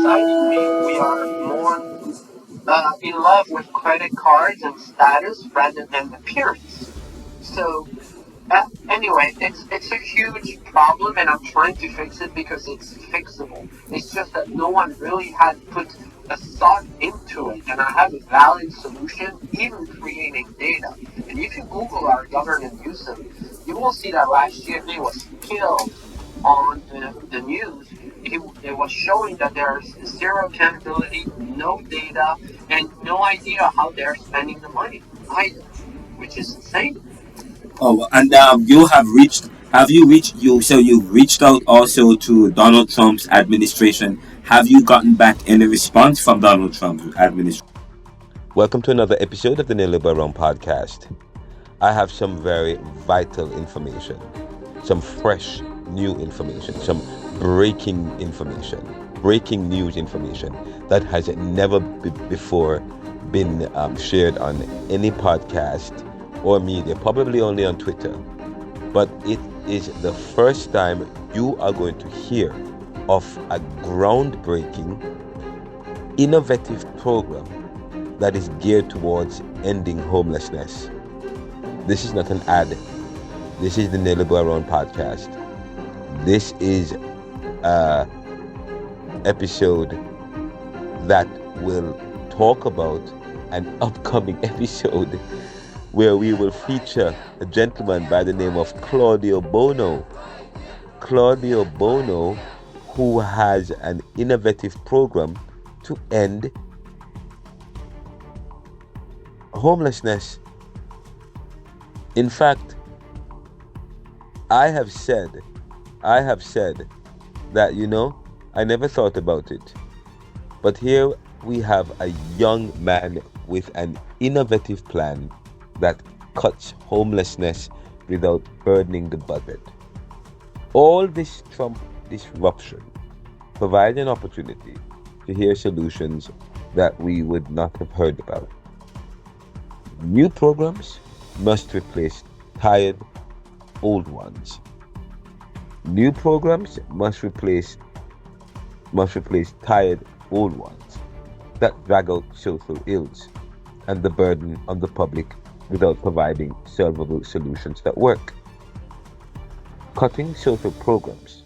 society, we are more in love with credit cards and status rather than appearance. So anyway, it's a huge problem, and I'm trying to fix it because it's fixable. It's just that no one really had put a thought into it, and I have a valid solution, even creating data. And if you Google our Governor Newsom, you will see that last year he was killed on the news. It was showing that there's zero accountability, no data, and no idea how they're spending the money either, which is insane. Oh, and have you reached you? So you've reached out also to Donald Trump's administration. Have you gotten back any response from Donald Trump's administration? Welcome to another episode of the Neoliberal podcast. I have some very vital information, some fresh new information, some breaking news information that has never before been shared on any podcast or media, probably only on Twitter. But it is the first time you are going to hear of a groundbreaking, innovative program that is geared towards ending homelessness. This is not an ad. This is the Neoliberal podcast. This is an episode that will talk about an upcoming episode where we will feature a gentleman by the name of Claudio Bono. Claudio Bono, who has an innovative program to end homelessness. In fact, I have said that, I never thought about it. But here we have a young man with an innovative plan that cuts homelessness without burdening the budget. All this Trump disruption provides an opportunity to hear solutions that we would not have heard about. New programs must replace tired old ones. New programs must replace tired old ones that drag out social ills and the burden on the public without providing solvable solutions that work. Cutting social programs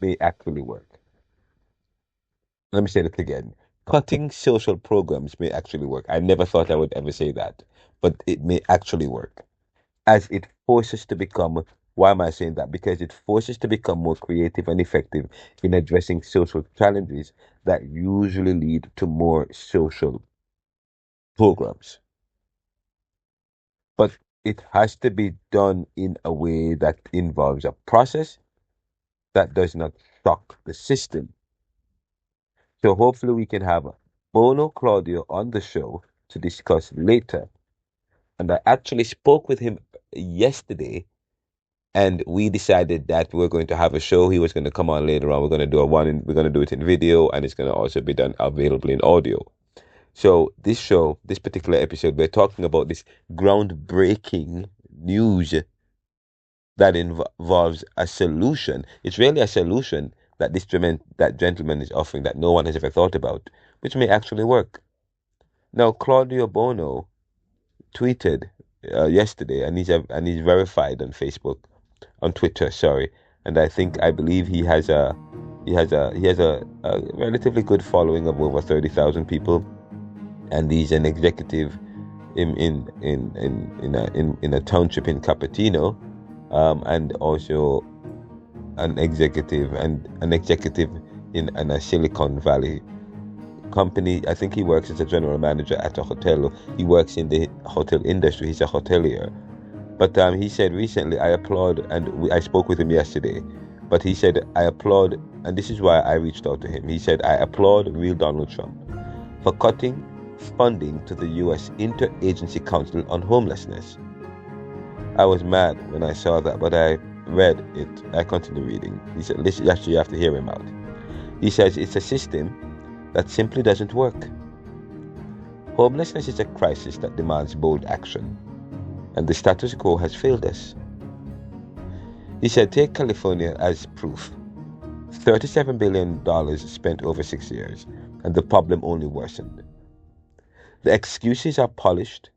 may actually work. Let me say that again. Cutting social programs may actually work. I never thought I would ever say that, but it may actually work. As it forces to become, why am I saying that? Because it forces to become more creative and effective in addressing social challenges that usually lead to more social programs. But it has to be done in a way that involves a process that does not shock the system. So hopefully we can have Bono Claudio on the show to discuss later. And I actually spoke with him yesterday, and we decided that we're going to have a show. He was going to come on later on. We're going to do it in video, and it's going to also be done available in audio. So this particular episode, we're talking about this groundbreaking news that involves a solution. It's really a solution that that gentleman is offering that no one has ever thought about, which may actually work. Now, Claudio Bono tweeted yesterday, and he's verified on Facebook, on Twitter, sorry, and I believe he has a relatively good following of over 30,000 people. And he's an executive in a township in Cupertino, and also an executive in a Silicon Valley company. I think he works as a general manager at a hotel. He works in the hotel industry. He's a hotelier. But he said recently, I applaud, and I spoke with him yesterday. But he said, I applaud, and this is why I reached out to him. He said, I applaud real Donald Trump for cutting funding to the U.S. Interagency Council on Homelessness. I was mad when I saw that, but I read it. I continued reading. He said, listen, actually you have to hear him out. He says it's a system that simply doesn't work. Homelessness is a crisis that demands bold action, and the status quo has failed us. He said, take California as proof. $37 billion spent over 6 years, and the problem only worsened. The excuses are polished,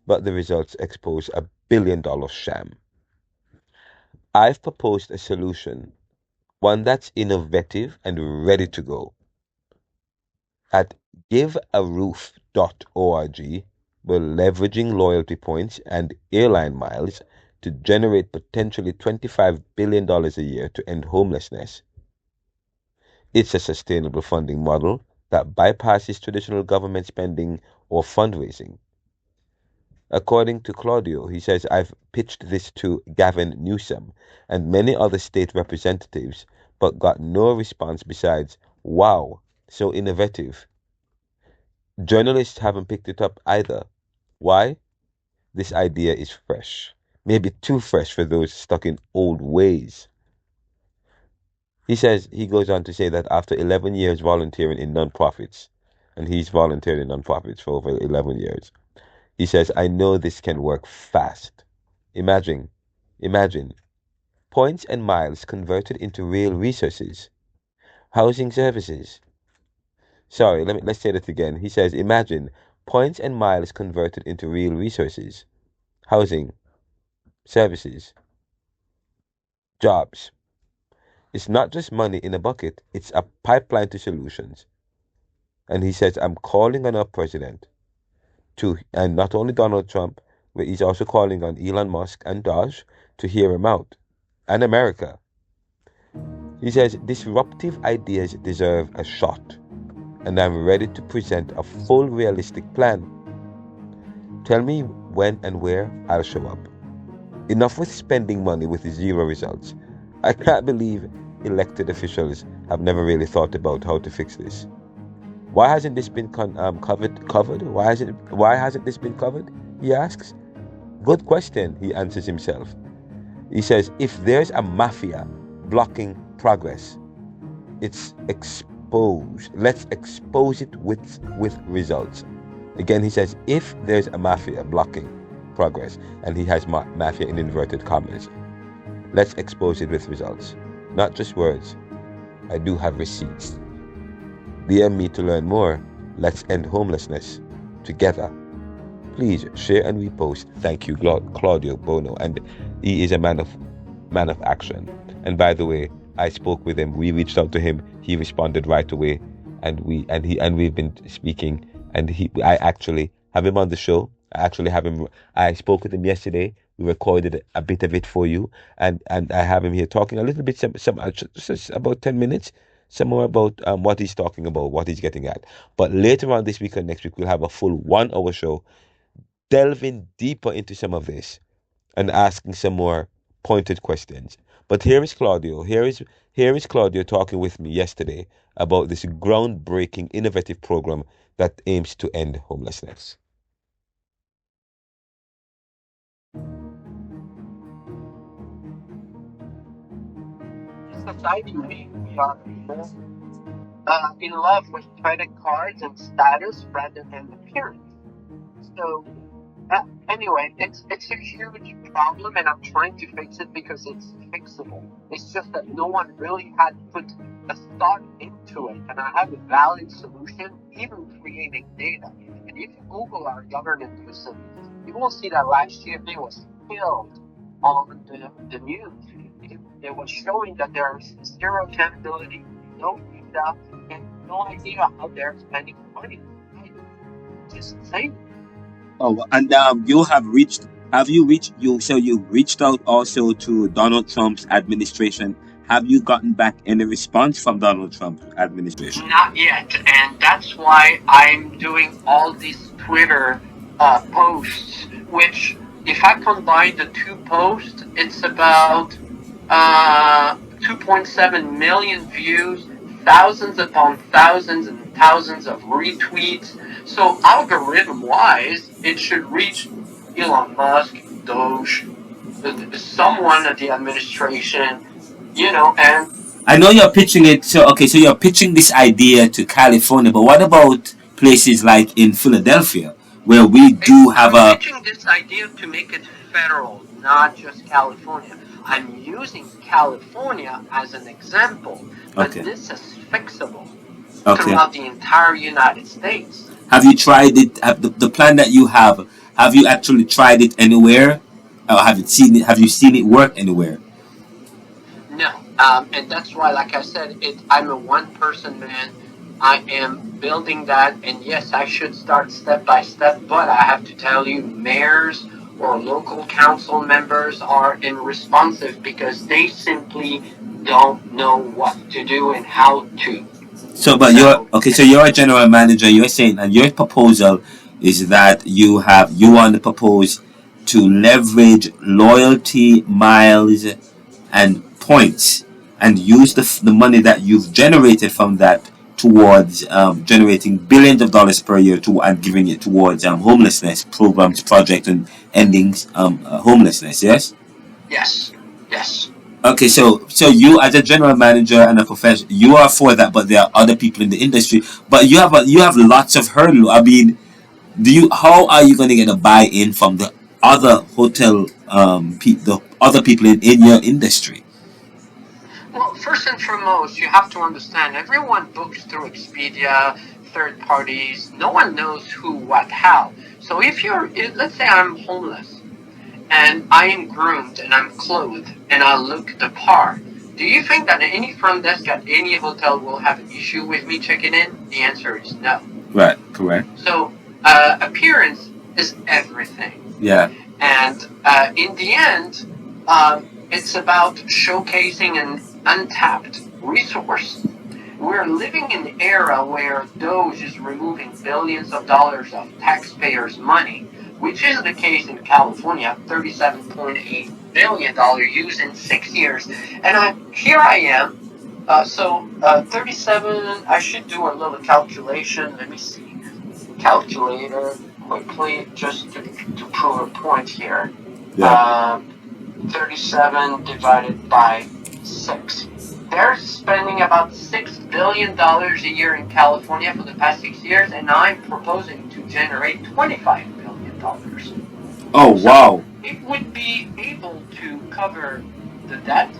but the results expose a $1 billion sham. I've proposed a solution, one that's innovative and ready to go. At givearoof.org, we're leveraging loyalty points and airline miles to generate potentially $25 billion a year to end homelessness. It's a sustainable funding model that bypasses traditional government spending or fundraising. According to Claudio, he says, I've pitched this to Gavin Newsom and many other state representatives, but got no response besides, wow, so innovative. Journalists haven't picked it up either. Why? This idea is fresh, maybe too fresh for those stuck in old ways. He goes on to say that after 11 years volunteering in nonprofits, and he's volunteered in nonprofits for over 11 years, he says, I know this can work fast. Imagine, imagine, points and miles converted into real resources, housing services. Sorry, let's say that again. He says, imagine points and miles converted into real resources, housing, services, jobs. It's not just money in a bucket, it's a pipeline to solutions. And he says, I'm calling on our president and not only Donald Trump, but he's also calling on Elon Musk and Dodge to hear him out, and America. He says, disruptive ideas deserve a shot, and I'm ready to present a full realistic plan. Tell me when and where I'll show up. Enough with spending money with zero results. I can't believe elected officials have never really thought about how to fix this. Why hasn't this been covered? Why hasn't this been covered? He asks. Good question, he answers himself. He says, if there's a mafia blocking progress, it's exposed. Let's expose it with results. Again, he says, if there's a mafia blocking progress, and he has mafia in inverted commas, let's expose it with results. Not just words. I do have receipts. DM me to learn more. Let's end homelessness together. Please share and repost. Thank you, Claudio Bono, and he is a man of action. And by the way, I spoke with him. We reached out to him. He responded right away, and we've been speaking. And I actually have him on the show. I spoke with him yesterday. We recorded a bit of it for you, and I have him here talking a little bit, just about 10 minutes, some more about what he's talking about, what he's getting at. But later on this week and next week, we'll have a full 1 hour show delving deeper into some of this and asking some more pointed questions. But here is Claudio. Here is Claudio talking with me yesterday about this groundbreaking, innovative program that aims to end homelessness. Society, we are more in love with credit cards and status rather than appearance. So anyway, it's a huge problem, and I'm trying to fix it because it's fixable. It's just that no one really had put a thought into it, and I have a valid solution, even creating data. And if you Google our government recently, you will see that last year they was killed on the news. It was showing that there's zero accountability, no data, and no idea how they're spending money. Just saying. Oh, and you reached out also to Donald Trump's administration. Have you gotten back any response from Donald Trump's administration? Not yet, and that's why I'm doing all these Twitter posts, which, if I combine the two posts, it's about 2.7 million views, thousands upon thousands and thousands of retweets. So algorithm-wise, it should reach Elon Musk, Doge, someone at the administration, and I know you're pitching it. So you're pitching this idea to California, but what about places like in Philadelphia, where we do have I'm a pitching this idea to make it federal, not just California. I'm using California as an example, but Okay. this is fixable Okay. throughout the entire United States. Have you tried it? The plan that you have you actually tried it anywhere? Or have you seen it work anywhere? No, and that's why, like I said, I'm a one-person man. I am building that, and yes, I should start step by step. But I have to tell you, mayors or local council members are unresponsive because they simply don't know what to do and how to. So, but you're So okay. So you're a general manager. You're saying, and your proposal is that you want to propose to leverage loyalty miles and points, and use the money that you've generated from that towards generating billions of dollars per year to and giving it towards homelessness programs, project, and ending homelessness. Yes. yes, yes. Okay, so you as a general manager and a professional, you are for that, but there are other people in the industry. But you have lots of hurdle. I mean, do you how are you going to get a buy-in from the other hotel the other people in your industry? Well, first and foremost, you have to understand everyone books through Expedia, third parties. No one knows who, what, how. So let's say I'm homeless and I am groomed and I'm clothed and I look the part. Do you think that any front desk at any hotel will have an issue with me checking in? The answer is no. Right. Correct. So, appearance is everything. Yeah. And in the end, it's about showcasing an untapped resource. We're living in an era where Doge is removing billions of dollars of taxpayers' money, which is the case in California, $37.8 billion used in 6 years. And here I am. 37, I should do a little calculation. Let me see. Calculator quickly just to prove a point here. Yeah. 37 divided by 6. They're spending about $6 billion a year in California for the past 6 years, and I'm proposing to generate $25 billion. Oh So wow. it would be able to cover the debt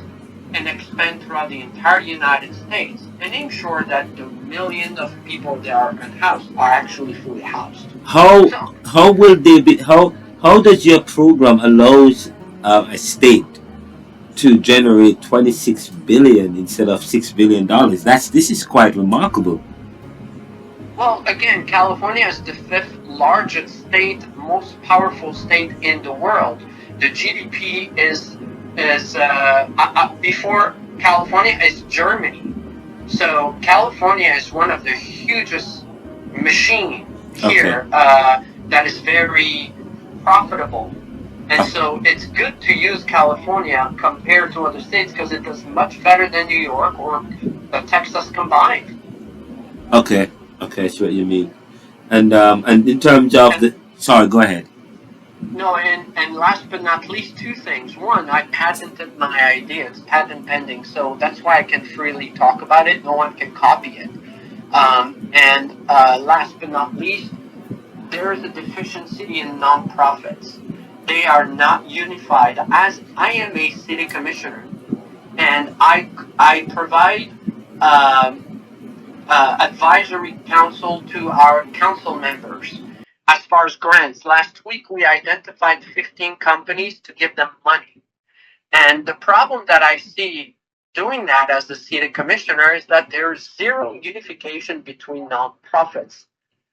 and expand throughout the entire United States and ensure that the millions of people that are unhoused are actually fully housed. How So how will they be how does your program allows a state to generate 26 billion instead of $6 billion? This is quite remarkable. well, again, California is the fifth largest state, most powerful state in the world. The GDP is before California is Germany. So California is one of the hugest machine Okay. here that is very profitable. And so it's good to use California compared to other states because it does much better than New York or Texas combined. Okay. Okay, I see what you mean. And in terms of And the sorry, go ahead. no, and last but not least, two things. One, I patented my idea. It's patent pending, so that's why I can freely talk about it. No one can copy it. And last but not least, there is a deficiency in nonprofits. They are not unified. As I am a city commissioner, and I provide um, advisory council to our council members as far as grants. Last week we identified 15 companies to give them money. And the problem that I see doing that as the city commissioner is that there's zero unification between nonprofits.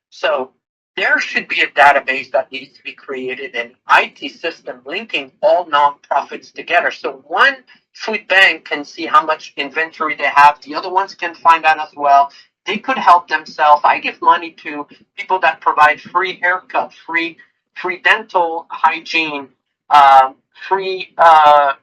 So there should be a database that needs to be created, an IT system linking all nonprofits together. So one food bank can see how much inventory they have. The other ones can find out as well. They could help themselves. I give money to people that provide free haircuts, free dental hygiene, free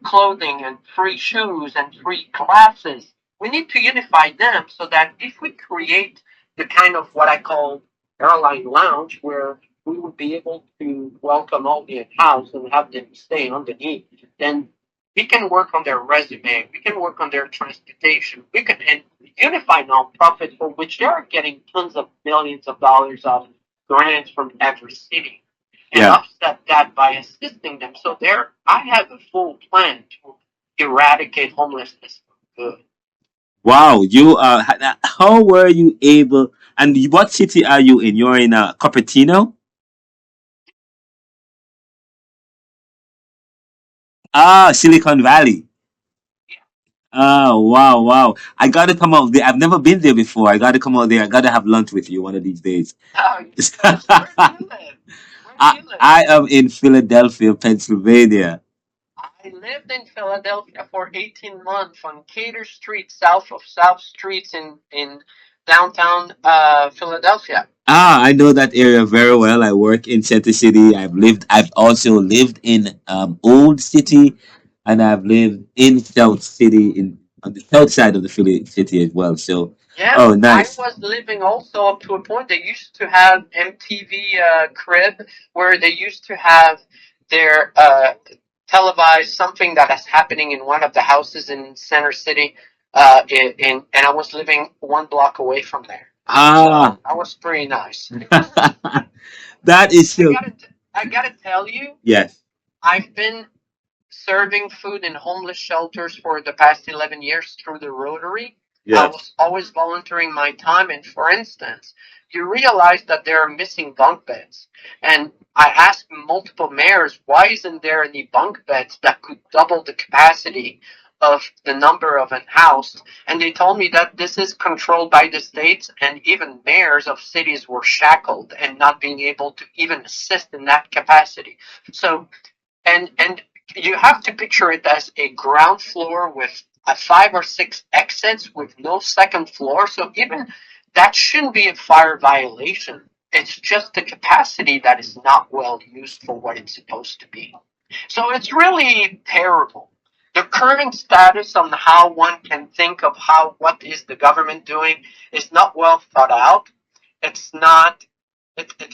clothing, and free shoes, and free classes. We need to unify them so that if we create the kind of what I call airline lounge where we would be able to welcome all the in-house and have them stay underneath, then we can work on their resume, we can work on their transportation, we can unify nonprofits for which they are getting tons of millions of dollars of grants from every city and Yeah. offset that by assisting them. So there I have a full plan to eradicate homelessness. Good. Wow, you how were you able? And what city are you in? You're in Cupertino. Ah, Silicon Valley. Oh wow, wow! I gotta come out there. I've never been there before. I gotta come out there. I gotta have lunch with you one of these days. Oh, yes. Where do you live? Where do you live? I am in Philadelphia, Pennsylvania. I lived in Philadelphia for 18 months on Cater Street, south of South Streets in downtown Philadelphia. Ah, I know that area very well. I work in Center City. I've also lived in Old City, and I've lived in South City in on the south side of the Philly city as well. So, Yeah, oh, I nice. was living also up to a point. They used to have MTV Crib where they used to have their televised something that is happening in one of the houses in Center City. And I was living one block away from there, Ah, so that was pretty nice. that is I so. I gotta tell you, Yes, I've been serving food in homeless shelters for the past 11 years through the Rotary. I yes. was always volunteering my time. And for instance, you realize that there are missing bunk beds. And I asked multiple mayors, why isn't there any bunk beds that could double the capacity of the number of unhoused? And they told me that this is controlled by the states, and even mayors of cities were shackled and not being able to even assist in that capacity. So and you have to picture it as a ground floor with a 5 or 6 exits with no second floor. So even that shouldn't be a fire violation. It's just the capacity that is not well used for what it's supposed to be. So it's really terrible. The current status on how one can think of how what is the government doing is not well thought out. It's not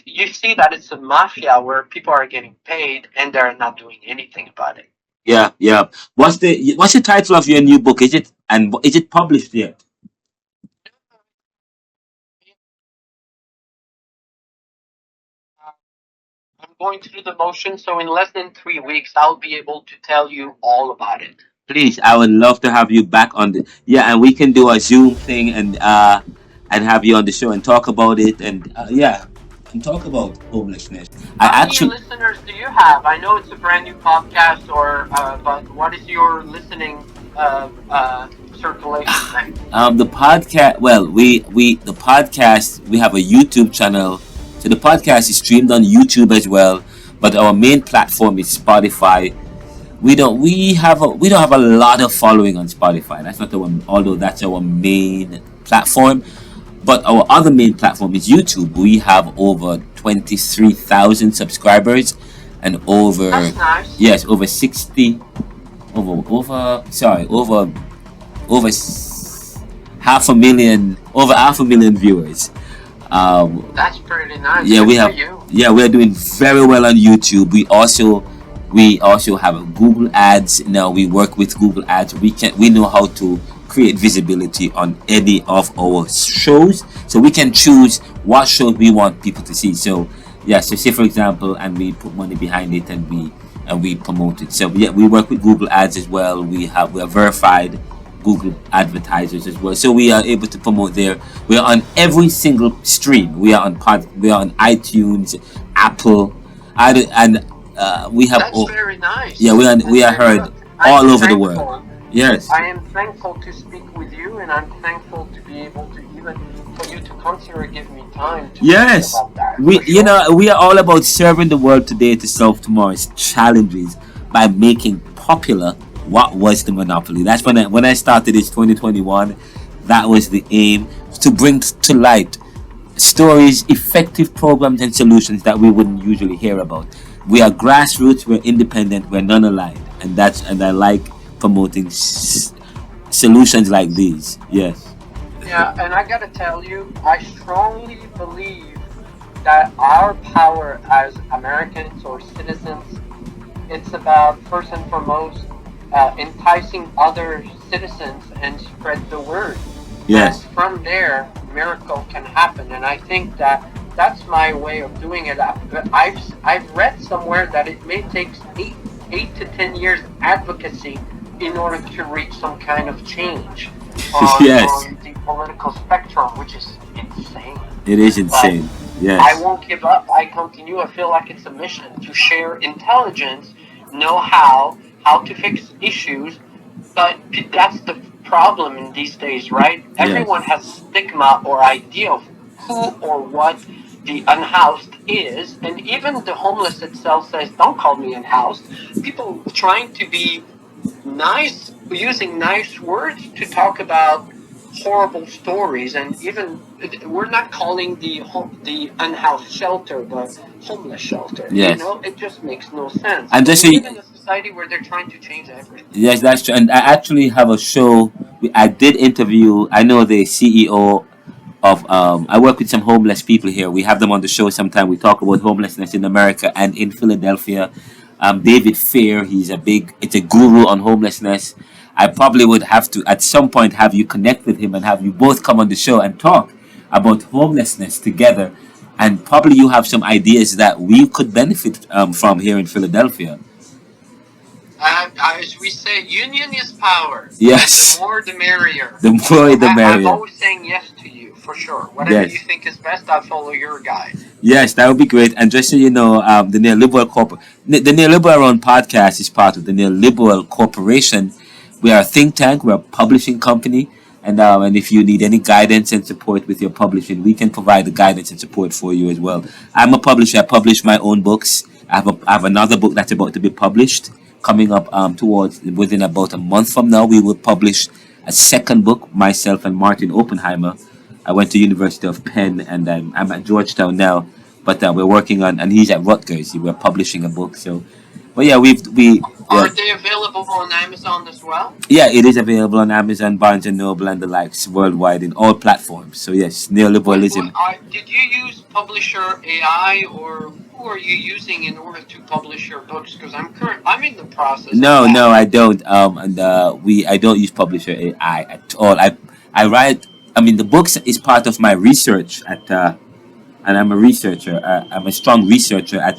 you see that it's a mafia where people are getting paid and they're not doing anything about it. Yeah, yeah. What's the title of your new book? Is it published yet? I'm going through the motion, so in less than 3 weeks, I'll be able to tell you all about it. Please, I would love to have you back on the yeah, and we can do a Zoom thing and have you on the show and talk about it and yeah, and talk about homelessness. I How many actually listeners do you have? I know it's a brand new podcast, but what is your listening circulation thing? the podcast. Well, we the podcast. We have a YouTube channel, so the podcast is streamed on YouTube as well. But our main platform is Spotify. We don't have a lot of following on Spotify. That's not our although that's our main platform. But our other main platform is YouTube. We have over 23,000 subscribers and over That's nice. yes over 60 over sorry over half a million viewers. That's pretty nice. Yeah, Good we for have. you. Yeah, we're doing very well on YouTube. We also have a Google Ads now. We work with Google Ads. We know how to create visibility on any of our shows, so we can choose what shows we want people to see. So yeah, so say for example, and we put money behind it and we promote it. So yeah, we work with Google Ads as well. We are verified Google advertisers as well. So we are able to promote there. We are on every single stream. We are on iTunes, Apple, and we have That's very nice. yeah That's we are very heard good. I all am over the world. thankful. Yes. I am thankful to speak with you, and I'm thankful to be able to even for you to consider give me time to speak Yes. about that. We For sure. we are all about serving the world today to solve tomorrow's challenges by making popular what was the monopoly. That's when I started this 2021. That was the aim to bring to light stories, effective programs, and solutions that we wouldn't usually hear about. We are grassroots, we're independent, we're non-aligned, and I like promoting solutions like these. Yes. Yeah, and I gotta tell you, I strongly believe that our power as Americans or citizens, it's about first and foremost enticing other citizens and spread the word. And Yes. from there, miracle can happen. And I think that that's my way of doing it. I've read somewhere that it may take 8 to 10 years advocacy in order to reach some kind of change Yes, on the political spectrum, which is insane. it is But insane. I Yes, won't give up. I continue. I feel like it's a mission to share intelligence, know how to fix issues. But that's the problem in these days, right? yes, Everyone has stigma or idea of who or what the unhoused is, and even the homeless itself says, "Don't call me unhoused." People trying to be nice, using nice words to talk about horrible stories, and even we're not calling the unhoused shelter the homeless shelter. You yes. know, it just makes no sense. And But just we so live in a society where they're trying to change everything. yes, that's true. And I actually have a show. I did interview. I know the CEO of. I work with some homeless people here. We have them on the show sometime. We talk about homelessness in America and in Philadelphia. David Fair. He's a big. It's a guru on homelessness. I probably would have to at some point have you connect with him and have you both come on the show and talk about homelessness together. And probably you have some ideas that we could benefit from here in Philadelphia. As we say, union is power, right? The Yes. more, the merrier. The more So the I'm merrier. always saying yes to you, for sure. Whatever you Yes. think is best, I'll follow your guide. Yes, that would be great. And just so you know, the Neoliberal Run podcast is part of the Neoliberal Corporation. We are a think tank. We're a publishing company, and if you need any guidance and support with your publishing, we can provide the guidance and support for you as well. I'm a publisher. I publish my own books. I have another book that's about to be published coming up towards within about a month from now. We will publish a second book. Myself and Martin Oppenheimer. I went to University of Penn, and I'm at Georgetown now. But we're working on, and he's at Rutgers. We're publishing a book. So, but yeah, yeah, Are they available on Amazon as well? yeah, it is available on Amazon, Barnes and Noble, and the likes worldwide in all platforms. So yes, neoliberalism. Did you use Publisher AI, or who are you using in order to publish your books? Because I'm in the process of No, that. no, I don't. And I don't use Publisher AI at all. I write. I mean, the books is part of my research at and I'm a researcher. I'm a strong researcher at